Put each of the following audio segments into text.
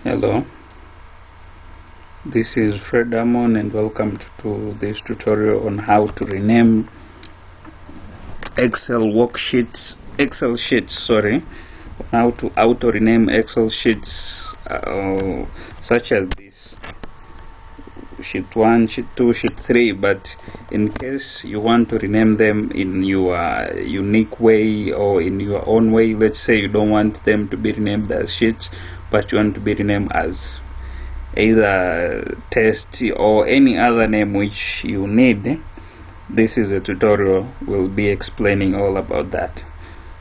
Hello, this is Fred Damon and welcome to this tutorial on how to rename Excel sheets, how to auto rename Excel sheets such as this, sheet 1, sheet 2, sheet 3, but in case you want to rename them in your unique way or in your own way, let's say you don't want them to be renamed as sheets but you want to be renamed as either test or any other name which you need, this is a tutorial. We'll be explaining all about that.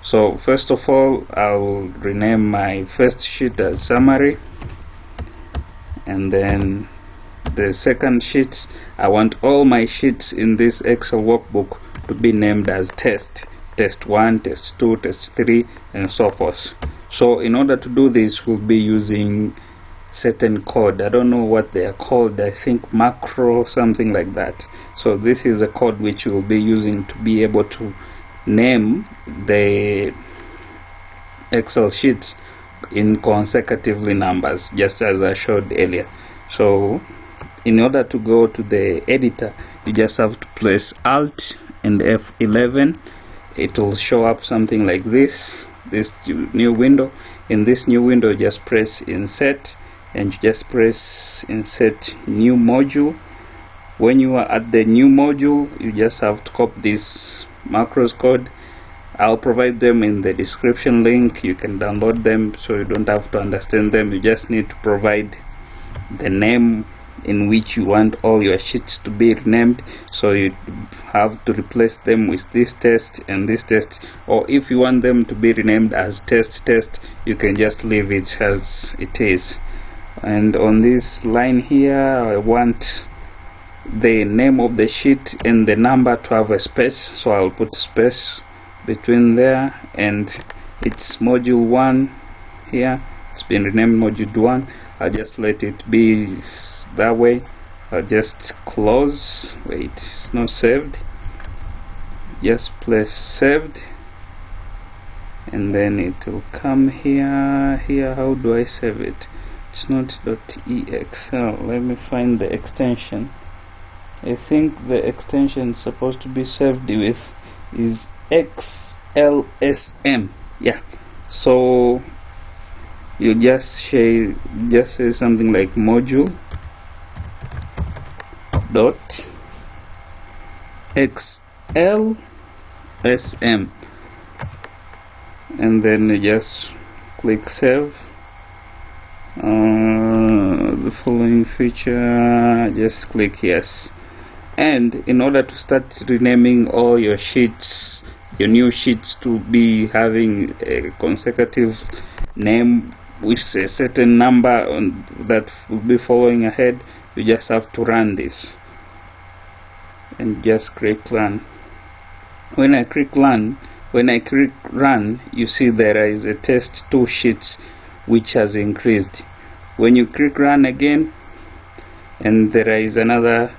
So first of all, I'll rename my first sheet as summary, and then the second sheet, I want all my sheets in this Excel workbook to be named as test 1, test 2, test 3, and so forth. So in order to do this, we'll be using certain code. I don't know what they are called. I think macro, something like that. So this is a code which we'll be using to be able to name the Excel sheets in consecutively numbers, just as I showed earlier. So in order to go to the editor, you just have to press Alt and F11. It will show up something like this new window. In this new window, just press Insert and you just press Insert New Module. When you are at the new module, you just have to copy this macros code. I'll provide them in the description link. You can download them so you don't have to understand them. You just need to provide the name in which you want all your sheets to be renamed, so you have to replace them with this test and this test, or if you want them to be renamed as test, you can just leave it as it is. And on this line here, I want the name of the sheet and the number to have a space, so I'll put space between there, and it's module 1 here. It's been renamed module 1. I'll just let it be that way. I'll just close. Wait, it's not saved. Just press saved, and then it will come here. How do I save it? It's not .exl. Let me find the extension. I think the extension supposed to be saved with is XLSM. Yeah. So you just say something like module dot XLSM, and then you just click save. The following feature, just click yes. And in order to start renaming all your sheets, your new sheets, to be having a consecutive name with a certain number that will be following ahead, you just have to run this and just click run. When I click run, you see there is a test 2 sheets which has increased. When you click run again, and there is another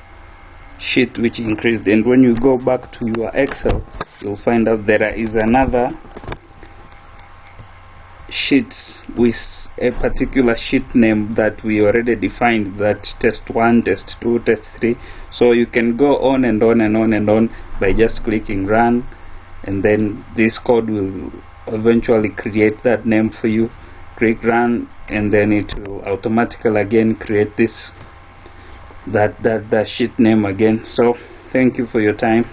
sheet which increased, and when you go back to your Excel, you'll find out there is another sheets with a particular sheet name that we already defined, that test 1, test 2, test 3. So you can go on and on and on and on by just clicking run, and then this code will eventually create that name for you. Click run, and then it will automatically again create this that sheet name again. So thank you for your time.